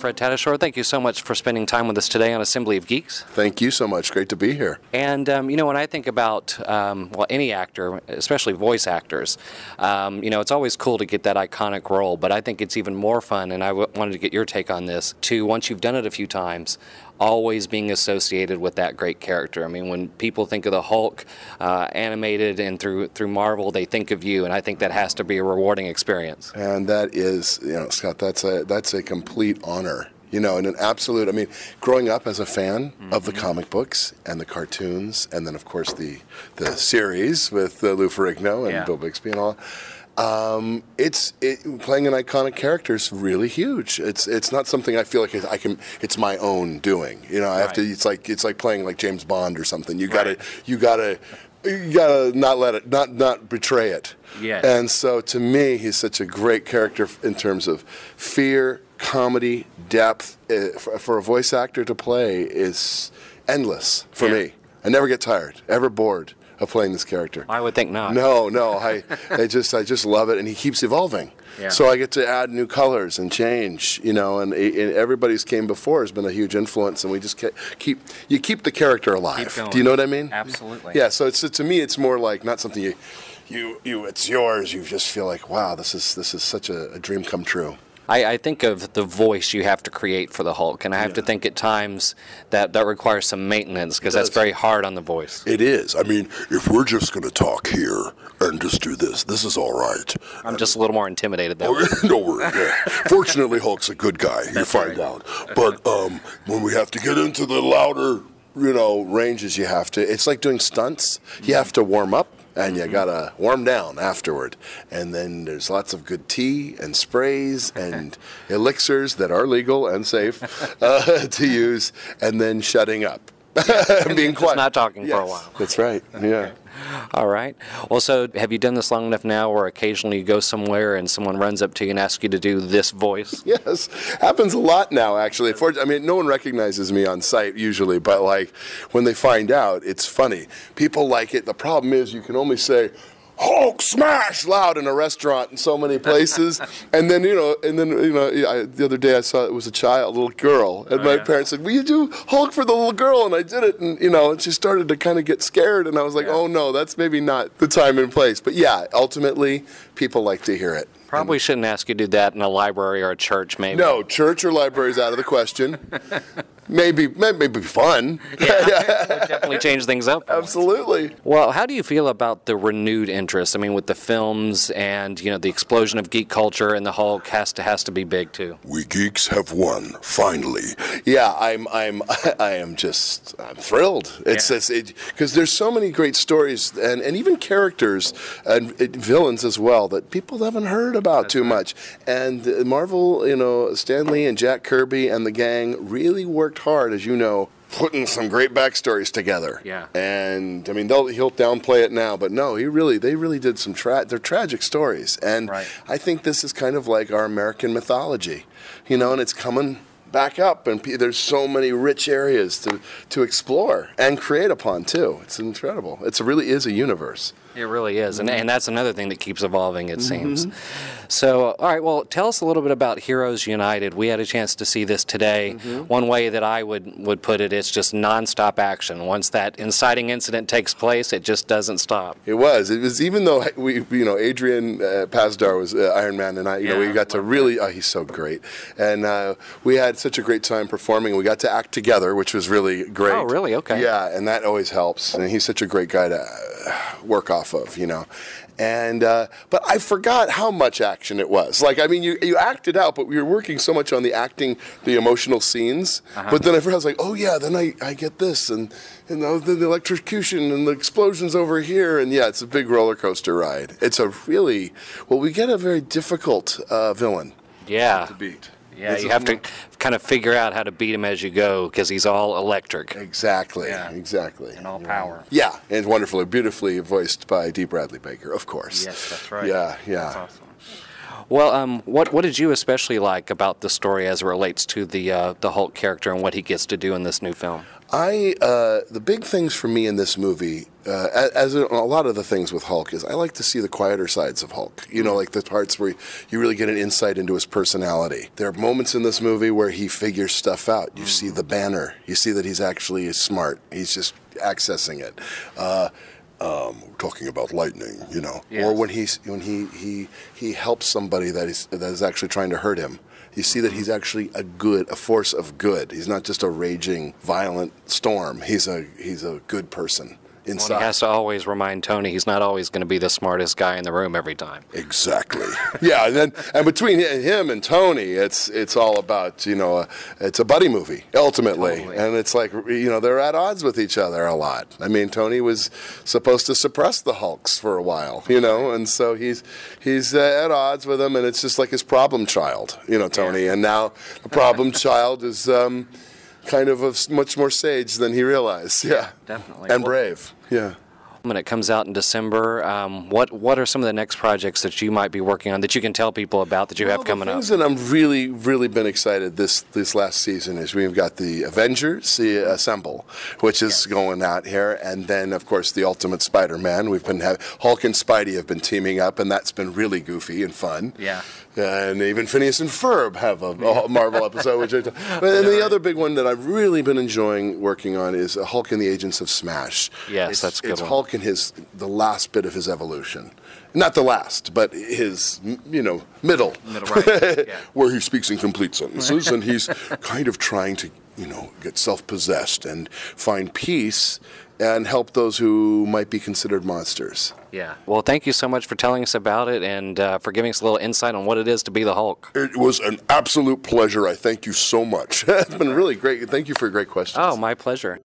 Fred Tatasciore. Thank you so much for spending time with us today on Assembly of Geeks. Thank you so much. Great to be here. And, when I think about, any actor, especially voice actors, it's always cool to get that iconic role, but I think it's even more fun, and I wanted to get your take on this, to, once you've done it a few times, always being associated with that great character. I mean, when people think of the Hulk animated and through Marvel, they think of you, and I think that has to be a rewarding experience. And that is, Scott, that's a complete honor. And an absolute, growing up as a fan of the comic books and the cartoons, and then, of course, the series with Lou Ferrigno and Bill Bixby and all, playing an iconic character is really huge. It's not something I feel like it's my own doing. I have to. It's like playing like James Bond or something. You gotta not let it, not betray it. Yes. And so to me, he's such a great character in terms of fear, comedy, depth. For a voice actor to play is endless for me. I never get tired, ever bored of playing this character. I would think not. No, I just love it, and he keeps evolving. Yeah. So I get to add new colors and change, and everybody's came before has been a huge influence, and we just keep the character alive. Do you know what I mean? Absolutely. Yeah. So to me, it's more like not something you it's yours. You just feel like, wow, this is such a dream come true. I think of the voice you have to create for the Hulk, and I have to think at times that requires some maintenance, because that's very hard on the voice. It is. If we're just going to talk here and just do this is all right. I'm just a little more intimidated, though. No worries. Yeah. Fortunately, Hulk's a good guy. You find out. But when we have to get into the louder, ranges, you have to. It's like doing stunts. You have to warm up. And you gotta warm down afterward. And then there's lots of good tea and sprays and elixirs that are legal and safe to use, and then shutting up. Being quiet. Just not talking for a while. That's right. Yeah. All right. Well, so have you done this long enough now where occasionally you go somewhere and someone runs up to you and asks you to do this voice? Yes. Happens a lot now, actually. No one recognizes me on sight usually, but when they find out, it's funny. People like it. The problem is you can only say, Hulk smash loud in a restaurant in so many places, and then the other day I saw it was a little girl, and my parents said, "Will you do Hulk for the little girl?" And I did it, and she started to kind of get scared, and I was like, "Oh no, that's maybe not the time and place." But yeah, ultimately, people like to hear it. Probably shouldn't ask you to do that in a library or a church, maybe. No, church or library is out of the question. Maybe fun. Yeah, would definitely change things up. Absolutely. Well, how do you feel about the renewed interest? with the films and the explosion of geek culture, and the Hulk has to be big too. We geeks have won finally. Yeah, I'm thrilled. It's because there's so many great stories and even characters and villains as well that people haven't heard about too much. And Marvel, Stan Lee and Jack Kirby and the gang really worked hard, as you know, putting some great backstories together. Yeah. And he'll downplay it now, but no, they really did some they're tragic stories. And I think this is kind of like our American mythology, and it's coming back up, and there's so many rich areas to explore and create upon too. It's incredible. It really is a universe. It really is, and that's another thing that keeps evolving, it seems. So, all right, well, tell us a little bit about Heroes United. We had a chance to see this today. One way that I would put it, it's just nonstop action. Once that inciting incident takes place, it just doesn't stop. It was, even though Adrian Pasdar was Iron Man, and we got to really, he's so great. And we had such a great time performing. We got to act together, which was really great. Oh, really? Okay. Yeah, and that always helps. And he's such a great guy to work off of, And but I forgot how much action it was. You acted out, but we were working so much on the acting, the emotional scenes. But then I forgot. I was like, oh yeah, then I get this, and the electrocution and the explosions over here, and it's a big roller coaster ride. It's we get a very difficult villain. Yeah. To beat. Yeah, you have to kind of figure out how to beat him as you go, because he's all electric. Exactly. Yeah. Exactly. And all power. Yeah, and wonderfully, beautifully voiced by D. Bradley Baker, of course. Yes, that's right. Yeah. That's awesome. Well, what did you especially like about the story as it relates to the Hulk character and what he gets to do in this new film? The big things for me in this movie, as in a lot of the things with Hulk, is I like to see the quieter sides of Hulk. You know, like the parts where you really get an insight into his personality. There are moments in this movie where he figures stuff out. You see the banner. You see that he's actually smart. He's just accessing it. We're talking about lightning, you know, Yes. or when he helps somebody that is actually trying to hurt him. You see that he's actually a force of good. He's not just a raging, violent storm. He's a good person inside. Well, he has to always remind Tony he's not always going to be the smartest guy in the room every time. Exactly. Yeah, and between him and Tony, it's all about, you know, it's a buddy movie ultimately, Totally. and it's like, you know, they're at odds with each other a lot. I mean, Tony was supposed to suppress the Hulks for a while, you know, and so he's at odds with him, and it's just like his problem child, you know, Tony, Yeah. and now the problem child is kind of much more sage than he realized. Yeah, Definitely. and Well, brave. Yeah. when it comes out in December, what are some of the next projects that you might be working on that you can tell people about that you have coming the up? things that I'm really been excited this last season is we've got the Avengers, the Assemble, which is going out here, and then of course the Ultimate Spider-Man. We've been Hulk and Spidey have been teaming up, and that's been really goofy and fun. Yeah. And even Phineas and Ferb have a Marvel episode. But and the other big one that I've really been enjoying working on is Hulk and the Agents of Smash. Yes, that's a good It's one. Hulk and the last bit of his evolution. Not the last, but his, you know, middle. Right. Yeah. Where he speaks in complete sentences, and he's kind of trying to, you know, Get self-possessed and find peace and help those who might be considered monsters. Yeah. Well, thank you so much for telling us about it and for giving us a little insight on what it is to be the Hulk. it was an absolute pleasure. I thank you so much. It's been really great. Thank you for great questions. Oh, my pleasure.